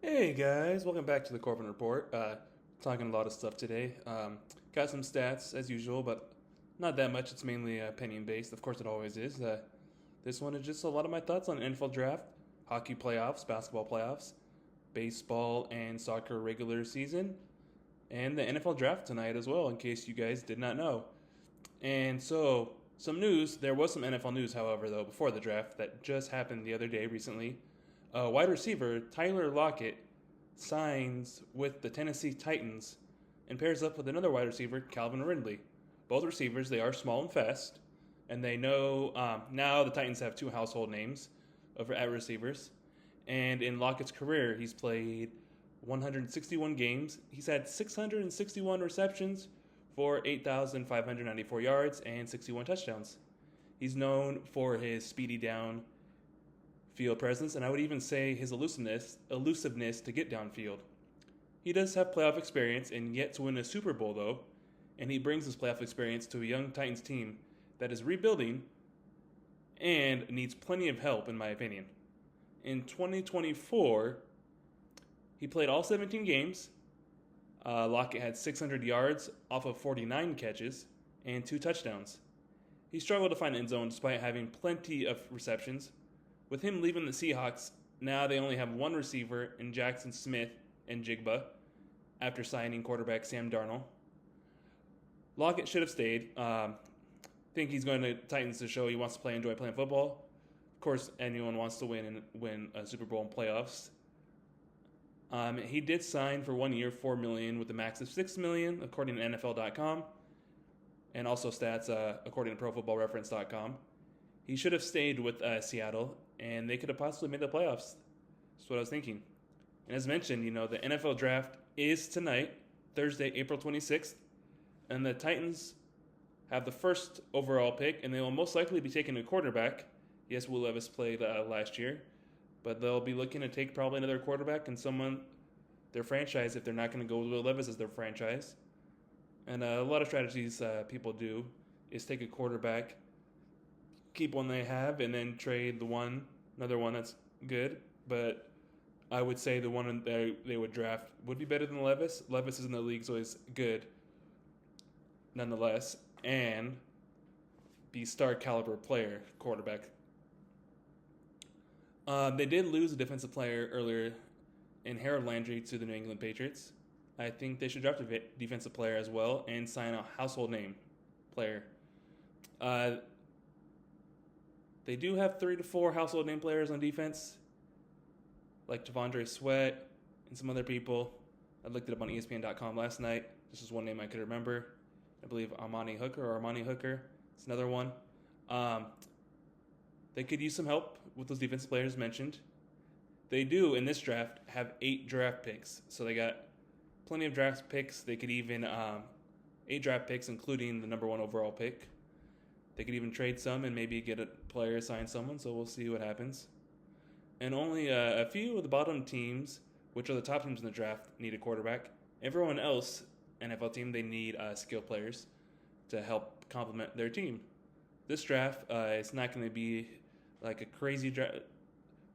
Hey guys, welcome back to the Corbin Report. Talking a lot of stuff today. Got some stats as usual, but not that much. It's mainly opinion based. Of course, it always is. This one is just a lot of my thoughts on the NFL draft, hockey playoffs, basketball playoffs, baseball and soccer regular season, and the NFL draft tonight as well, in case you guys did not know. And so, some news. There was some NFL news, however, though, before the draft that just happened the other day recently. Wide receiver Tyler Locket signs with the Tennessee Titans and pairs up with another wide receiver, Calvin Ridley. Both receivers, they are small and fast, and they know now the Titans have two household names over at receivers. And in Lockett's career, he's played 161 games. He's had 661 receptions for 8,594 yards and 61 touchdowns. He's known for his speedy down field presence, and I would even say his elusiveness to get downfield. He does have playoff experience and yet to win a Super Bowl, though, and he brings his playoff experience to a young Titans team that is rebuilding and needs plenty of help, in my opinion. In 2024, he played all 17 games. Lockett had 600 yards off of 49 catches and two touchdowns. He struggled to find the end zone despite having plenty of receptions. With him leaving the Seahawks, now they only have one receiver in Jackson Smith and Jigba after signing quarterback Sam Darnold. Lockett should have stayed. Think he's going to Titans to show he wants to enjoy playing football. Of course, anyone wants to win a Super Bowl and playoffs. He did sign for 1 year, $4 million, with a max of $6 million, according to NFL.com, and also stats according to ProFootballReference.com. He should have stayed with Seattle, and they could have possibly made the playoffs. That's what I was thinking. And as mentioned, the NFL draft is tonight, Thursday, April 26th, and the Titans have the first overall pick, and they will most likely be taking a quarterback. Yes, Will Levis played last year, but they'll be looking to take probably another quarterback and someone, their franchise, if they're not going to go with Will Levis as their franchise. And a lot of strategies people do is take a quarterback, keep one they have, and then trade another one that's good. But I would say the one they would draft would be better than Levis. Levis is in the league, so he's good nonetheless, and be star caliber player quarterback. They did lose a defensive player earlier in Harold Landry to the New England Patriots. I think they should draft a defensive player as well and sign a household name player. They do have 3 to 4 household name players on defense, like Javondre Sweat and some other people. I looked it up on ESPN.com last night. This is one name I could remember. I believe Armani Hooker. It's another one. They could use some help with those defensive players mentioned. They do, in this draft, have 8 draft picks. So they got plenty of draft picks. They could even 8 draft picks, including the number 1 overall pick. They could even trade some and maybe get a player, sign someone, so we'll see what happens. And only a few of the bottom teams, which are the top teams in the draft, need a quarterback. Everyone else, NFL team, they need skill players to help complement their team. This draft, it's not going to be like a crazy draft.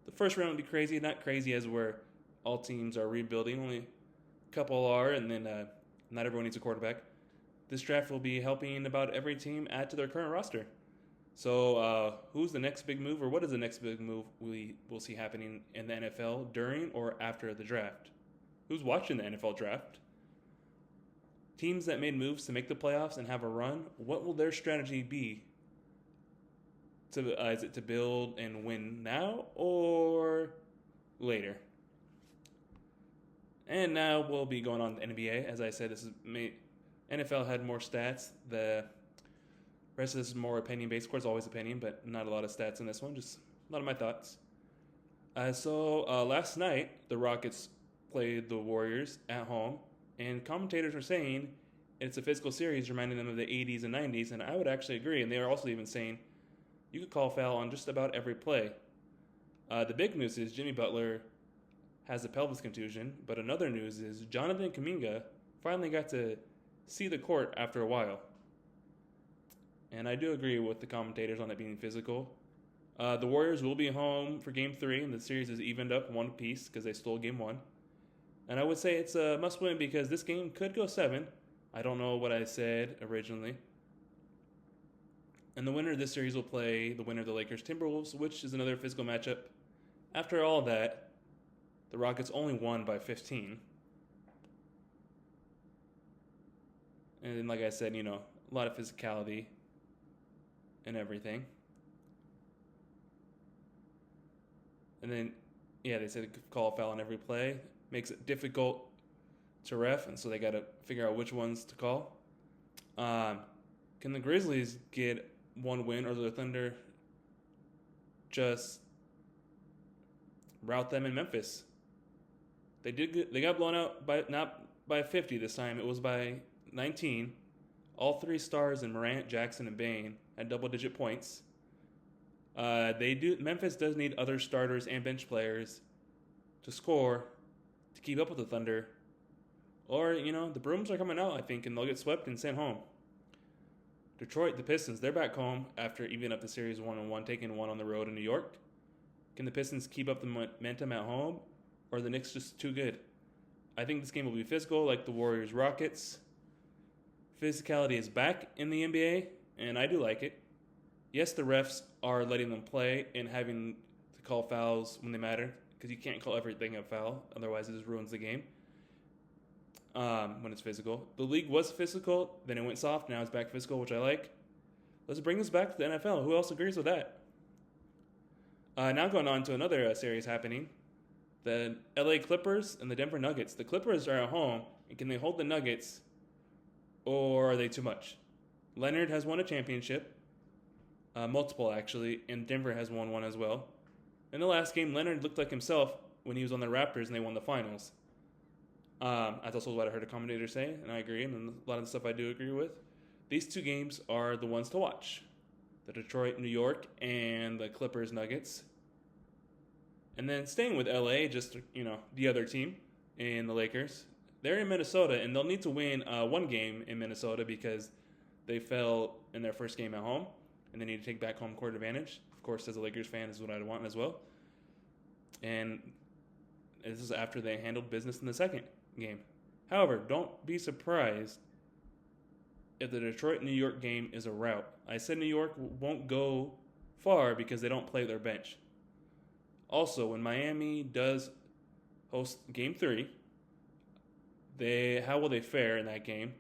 The first round will be crazy, not crazy as where all teams are rebuilding. Only a couple are, and then not everyone needs a quarterback. This draft will be helping about every team add to their current roster. So who's the next big move, or what is the next big move we will see happening in the NFL during or after the draft? Who's watching the NFL draft? Teams that made moves to make the playoffs and have a run, what will their strategy be? Is it to build and win now or later? And now we'll be going on to NBA. As I said, NFL had more stats. The rest of this is more opinion based. Of course, always opinion, but not a lot of stats in this one. Just a lot of my thoughts. Last night, the Rockets played the Warriors at home, and commentators were saying it's a physical series reminding them of the 80s and 90s, and I would actually agree. And they are also even saying you could call foul on just about every play. The big news is Jimmy Butler has a pelvis contusion, but another news is Jonathan Kuminga finally got to see the court after a while. And I do agree with the commentators on it being physical. The Warriors will be home for Game 3, and the series is evened up one apiece because they stole Game 1. And I would say it's a must win because this game could go 7. I don't know what I said originally. And the winner of this series will play the winner of the Lakers Timberwolves, which is another physical matchup. After all that, the Rockets only won by 15. And like I said, a lot of physicality and everything. And then, they said call a foul on every play. Makes it difficult to ref, and so they got to figure out which ones to call. Can the Grizzlies get one win, or the Thunder just rout them in Memphis? They did good. They got blown out by not by 50 this time. It was by 19. All 3 stars in Morant, Jackson, and Bane had double-digit points. Memphis does need other starters and bench players to score to keep up with the Thunder. Or, the brooms are coming out, I think, and they'll get swept and sent home. Detroit, the Pistons, they're back home after evening up the series 1-1, taking one on the road in New York. Can the Pistons keep up the momentum at home, or are the Knicks just too good? I think this game will be physical, like the Warriors-Rockets. Physicality is back in the NBA, and I do like it. Yes, the refs are letting them play and having to call fouls when they matter, because you can't call everything a foul, otherwise it just ruins the game when it's physical. The league was physical, then it went soft, now it's back physical, which I like. Let's bring this back to the NFL. Who else agrees with that? Now going on to another series happening. The LA Clippers and the Denver Nuggets. The Clippers are at home, and can they hold the Nuggets, or are they too much? Leonard has won a championship, multiple actually, and Denver has won one as well. In the last game, Leonard looked like himself when he was on the Raptors and they won the finals. That's also what I heard a commentator say, and I agree, and a lot of the stuff I do agree with. These 2 games are the ones to watch. The Detroit, New York, and the Clippers, Nuggets. And then staying with LA, just, the other team in the Lakers. They're in Minnesota, and they'll need to win one game in Minnesota because they fell in their first game at home, and they need to take back home court advantage. Of course, as a Lakers fan, is what I'd want as well. And this is after they handled business in the second game. However, don't be surprised if the Detroit-New York game is a rout. I said New York won't go far because they don't play their bench. Also, when Miami does host Game 3, how will they fare in that game?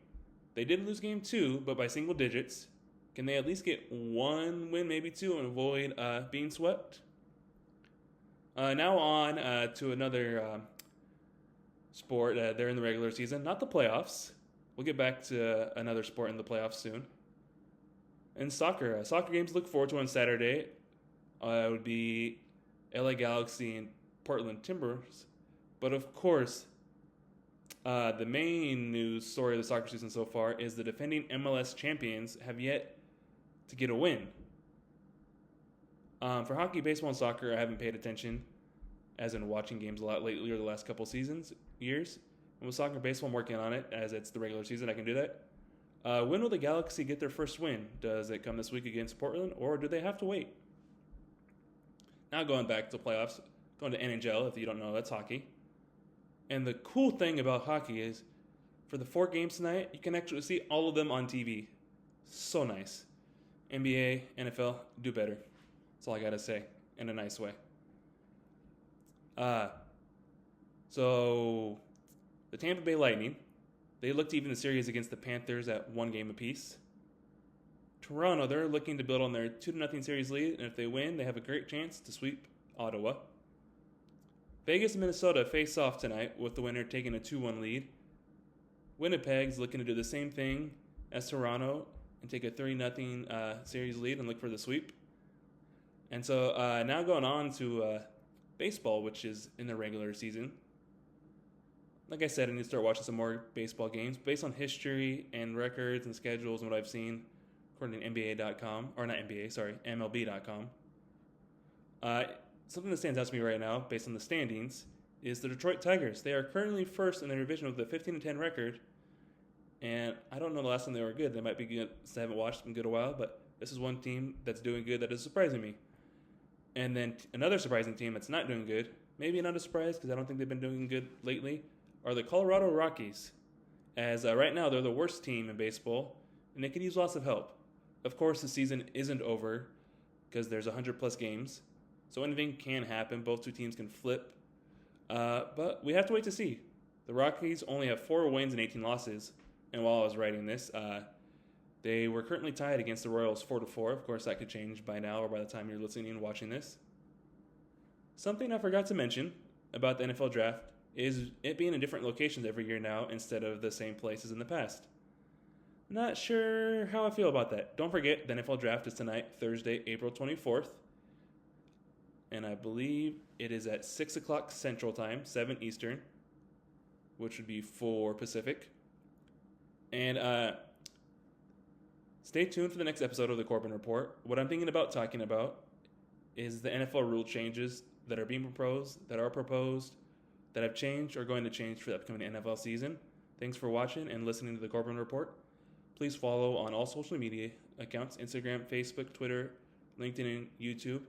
They did lose Game 2, but by single digits. Can they at least get 1 win, maybe 2, and avoid being swept? Now on to another sport. They're in the regular season, not the playoffs. We'll get back to another sport in the playoffs soon. And soccer. Soccer games to look forward to on Saturday. It would be LA Galaxy and Portland Timbers. But of course, the main news story of the soccer season so far is the defending MLS champions have yet to get a win. For hockey, baseball, and soccer, I haven't paid attention, as in watching games a lot lately or the last couple years. And with soccer and baseball, I'm working on it, as it's the regular season, I can do that. When will the Galaxy get their first win? Does it come this week against Portland, or do they have to wait? Now going back to playoffs, going to NHL, if you don't know, that's hockey. And the cool thing about hockey is, for the 4 games tonight, you can actually see all of them on TV. So nice. NBA, NFL, do better. That's all I got to say, in a nice way. So, the Tampa Bay Lightning, they looked to even the series against the Panthers at 1 game apiece. Toronto, they're looking to build on their 2-0 series lead, and if they win, they have a great chance to sweep Ottawa. Vegas and Minnesota face off tonight, with the winner taking a 2-1 lead. Winnipeg's looking to do the same thing as Toronto and take a 3-0 series lead and look for the sweep. And so now going on to baseball, which is in the regular season. Like I said, I need to start watching some more baseball games based on history and records and schedules and what I've seen, according to NBA.com, or not NBA, sorry, MLB.com. Something that stands out to me right now, based on the standings, is the Detroit Tigers. They are currently first in their division with a 15-10 record, and I don't know the last time they were good. They might be good. I haven't watched them in a good while, but this is one team that's doing good that is surprising me. And then another surprising team that's not doing good, maybe not a surprise because I don't think they've been doing good lately, are the Colorado Rockies, as right now they're the worst team in baseball, and they could use lots of help. Of course, the season isn't over because there's 100 plus games, so anything can happen. Both two teams can flip, but we have to wait to see. The Rockies only have 4 wins and 18 losses, and while I was writing this, they were currently tied against the Royals 4-4. Of course, that could change by now or by the time you're listening and watching this. Something I forgot to mention about the NFL draft is it being in different locations every year now instead of the same places in the past. Not sure how I feel about that. Don't forget, the NFL draft is tonight, Thursday, April 24th. And I believe it is at 6 o'clock Central Time, 7 Eastern, which would be 4 Pacific. And stay tuned for the next episode of the Corbin Report. What I'm thinking about talking about is the NFL rule changes that are being proposed, that are proposed, that have changed or going to change for the upcoming NFL season. Thanks for watching and listening to the Corbin Report. Please follow on all social media accounts, Instagram, Facebook, Twitter, LinkedIn, and YouTube.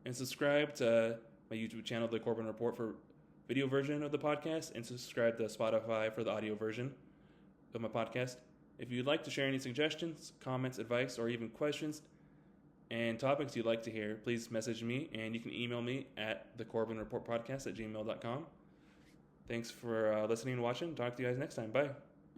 And subscribe to my YouTube channel, The Corbin Report, for video version of the podcast, and subscribe to Spotify for the audio version of my podcast. If you'd like to share any suggestions, comments, advice, or even questions and topics you'd like to hear, please message me, and you can email me at thecorbinreportpodcast@gmail.com. Thanks for listening and watching. Talk to you guys next time. Bye.